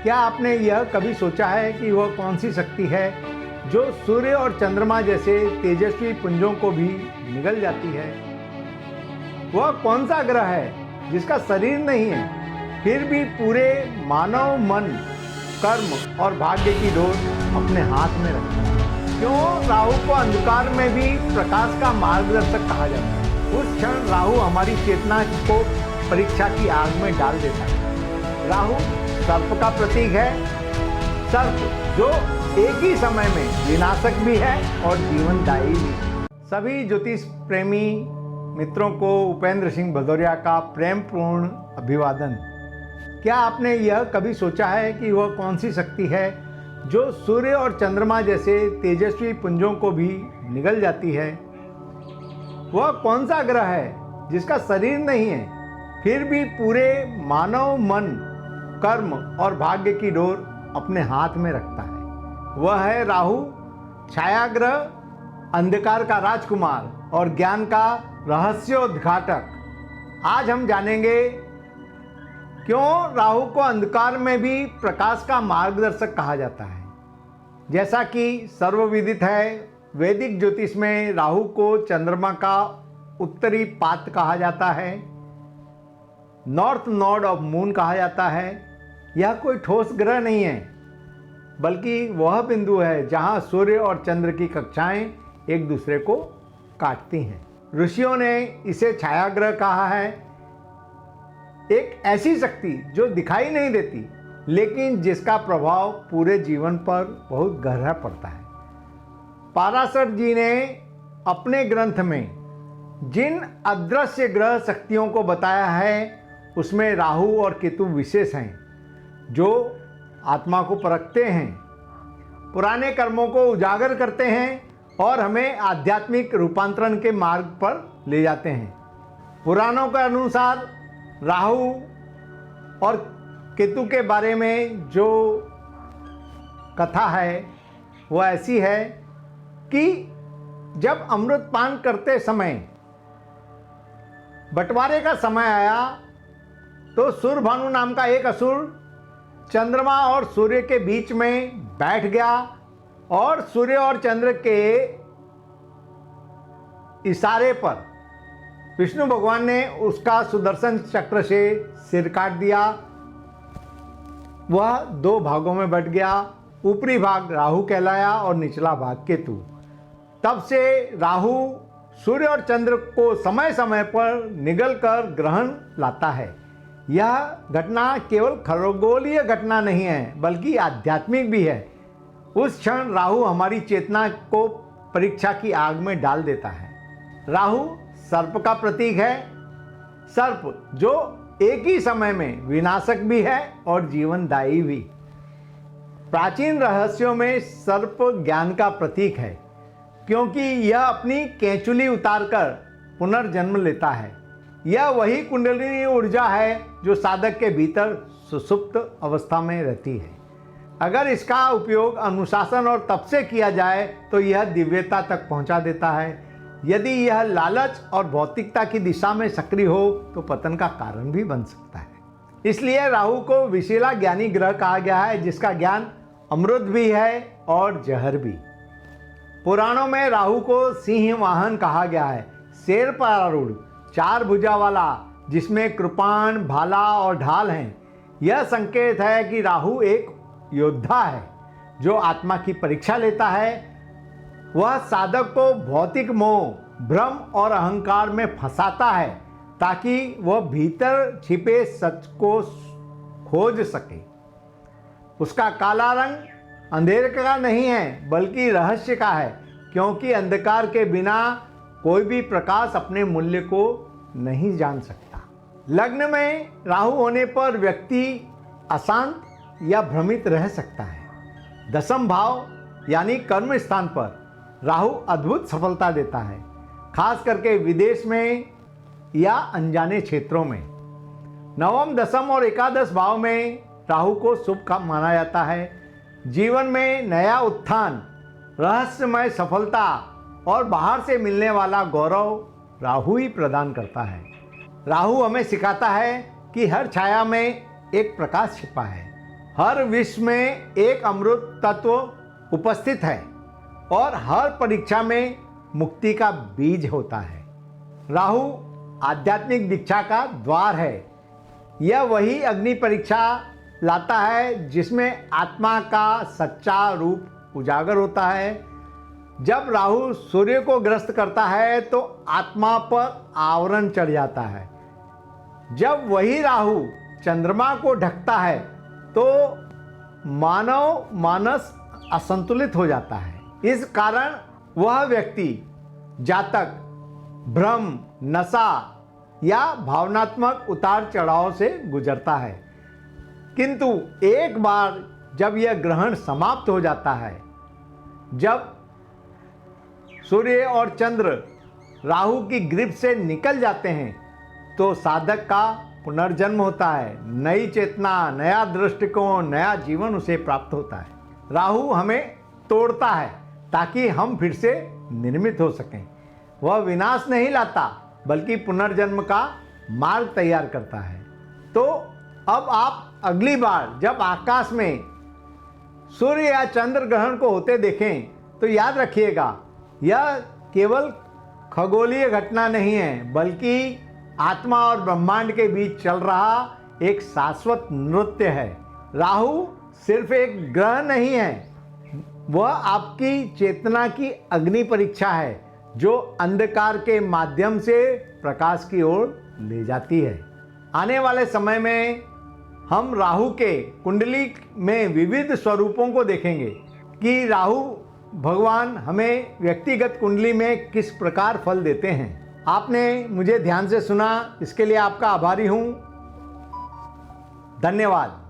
क्या आपने यह कभी सोचा है कि वह कौन सी शक्ति है जो सूर्य और चंद्रमा जैसे तेजस्वी पुंजों को भी निगल जाती है? वह कौन सा ग्रह है जिसका शरीर नहीं है, फिर भी पूरे मानव मन, कर्म और भाग्य की डोर अपने हाथ में रखता है? क्यों राहु को अंधकार में भी प्रकाश का मार्गदर्शक कहा जाता है? उस क्षण राहु हमारी चेतना को परीक्षा की आग में डाल देता है। राहु सर्प का प्रतीक है। सर्प जो एक ही समय में विनाशक भी है और जीवनदायी भी। सभी ज्योतिष प्रेमी मित्रों को उपेंद्र सिंह भदौरिया का प्रेमपूर्ण अभिवादन। क्या आपने यह कभी सोचा है कि वह कौन सी शक्ति है जो सूर्य और चंद्रमा जैसे तेजस्वी पुंजों को भी निगल जाती है? वह कौन सा ग्रह है जिसका शरीर नहीं है, फिर भी पूरे मानव मन, कर्म और भाग्य की डोर अपने हाथ में रखता है? वह है राहु, छायाग्रह, अंधकार का राजकुमार और ज्ञान का रहस्योद्घाटक। आज हम जानेंगे क्यों राहु को अंधकार में भी प्रकाश का मार्गदर्शक कहा जाता है। जैसा कि सर्वविदित है, वैदिक ज्योतिष में राहु को चंद्रमा का उत्तरी पात कहा जाता है, नॉर्थ नोड ऑफ मून कहा जाता है। यह कोई ठोस ग्रह नहीं है, बल्कि वह बिंदु है जहां सूर्य और चंद्र की कक्षाएं एक दूसरे को काटती हैं। ऋषियों ने इसे छायाग्रह कहा है, एक ऐसी शक्ति जो दिखाई नहीं देती लेकिन जिसका प्रभाव पूरे जीवन पर बहुत गहरा पड़ता है। पाराशर जी ने अपने ग्रंथ में जिन अदृश्य ग्रह शक्तियों को बताया है, उसमें राहु और केतु विशेष हैं, जो आत्मा को परखते हैं, पुराने कर्मों को उजागर करते हैं और हमें आध्यात्मिक रूपांतरण के मार्ग पर ले जाते हैं। पुराणों के अनुसार राहु और केतु के बारे में जो कथा है वह ऐसी है कि जब अमृत पान करते समय बंटवारे का समय आया तो सूर्यभानु नाम का एक असुर चंद्रमा और सूर्य के बीच में बैठ गया और सूर्य और चंद्र के इशारे पर विष्णु भगवान ने उसका सुदर्शन चक्र से सिर काट दिया। वह दो भागों में बट गया, ऊपरी भाग राहु कहलाया और निचला भाग केतु। तब से राहु सूर्य और चंद्र को समय समय पर निगल कर ग्रहण लाता है। यह घटना केवल खगोलीय घटना नहीं है, बल्कि आध्यात्मिक भी है। उस क्षण राहु हमारी चेतना को परीक्षा की आग में डाल देता है। राहु सर्प का प्रतीक है। सर्प जो एक ही समय में विनाशक भी है और जीवनदायी भी। प्राचीन रहस्यों में सर्प ज्ञान का प्रतीक है, क्योंकि यह अपनी केंचुली उतारकर पुनर्जन्म लेता है। यह वही कुंडलिनी ऊर्जा है जो साधक के भीतर सुसुप्त अवस्था में रहती है। अगर इसका उपयोग अनुशासन और तप से किया जाए तो यह दिव्यता तक पहुंचा देता है। यदि यह लालच और भौतिकता की दिशा में सक्रिय हो तो पतन का कारण भी बन सकता है। इसलिए राहु को विशीला ज्ञानी ग्रह कहा गया है, जिसका ज्ञान अमृत भी है और जहर भी। पुराणों में राहु को सिंह वाहन कहा गया है, शेर पर आरूढ़, चार भुजा वाला, जिसमें कृपाण, भाला और ढाल हैं। यह संकेत है कि राहु एक योद्धा है जो आत्मा की परीक्षा लेता है। वह साधक को भौतिक मोह, भ्रम और अहंकार में फंसाता है ताकि वह भीतर छिपे सच को खोज सके। उसका काला रंग अंधेरे का नहीं है बल्कि रहस्य का है, क्योंकि अंधकार के बिना कोई भी प्रकाश अपने मूल्य को नहीं जान सकता। लग्न में राहु होने पर व्यक्ति अशांत या भ्रमित रह सकता है। दशम भाव यानी कर्म स्थान पर राहु अद्भुत सफलता देता है, खास करके विदेश में या अनजाने क्षेत्रों में। नवम, दशम और एकादश भाव में राहु को शुभ का माना जाता है। जीवन में नया उत्थान, रहस्यमय सफलता और बाहर से मिलने वाला गौरव राहु ही प्रदान करता है। राहु हमें सिखाता है कि हर छाया में एक प्रकाश छिपा है, हर विष में एक अमृत तत्व उपस्थित है और हर परीक्षा में मुक्ति का बीज होता है। राहु आध्यात्मिक दीक्षा का द्वार है। यह वही अग्नि परीक्षा लाता है जिसमें आत्मा का सच्चा रूप उजागर होता है। जब राहु सूर्य को ग्रस्त करता है तो आत्मा पर आवरण चढ़ जाता है। जब वही राहु चंद्रमा को ढकता है तो मानव मानस असंतुलित हो जाता है। इस कारण वह व्यक्ति जातक भ्रम, नशा या भावनात्मक उतार चढ़ाव से गुजरता है। किंतु एक बार जब यह ग्रहण समाप्त हो जाता है, जब सूर्य और चंद्र राहु की ग्रिप से निकल जाते हैं, तो साधक का पुनर्जन्म होता है। नई चेतना, नया दृष्टिकोण, नया जीवन उसे प्राप्त होता है। राहु हमें तोड़ता है ताकि हम फिर से निर्मित हो सकें। वह विनाश नहीं लाता बल्कि पुनर्जन्म का मार्ग तैयार करता है। तो अब आप अगली बार जब आकाश में सूर्य या चंद्र ग्रहण को होते देखें तो याद रखिएगा, यह केवल खगोलीय घटना नहीं है बल्कि आत्मा और ब्रह्मांड के बीच चल रहा एक शाश्वत नृत्य है। राहु सिर्फ एक ग्रह नहीं है, वह आपकी चेतना की अग्नि परीक्षा है जो अंधकार के माध्यम से प्रकाश की ओर ले जाती है। आने वाले समय में हम राहु के कुंडली में विविध स्वरूपों को देखेंगे कि राहु भगवान हमें व्यक्तिगत कुंडली में किस प्रकार फल देते हैं। आपने मुझे ध्यान से सुना, इसके लिए आपका आभारी हूँ। धन्यवाद।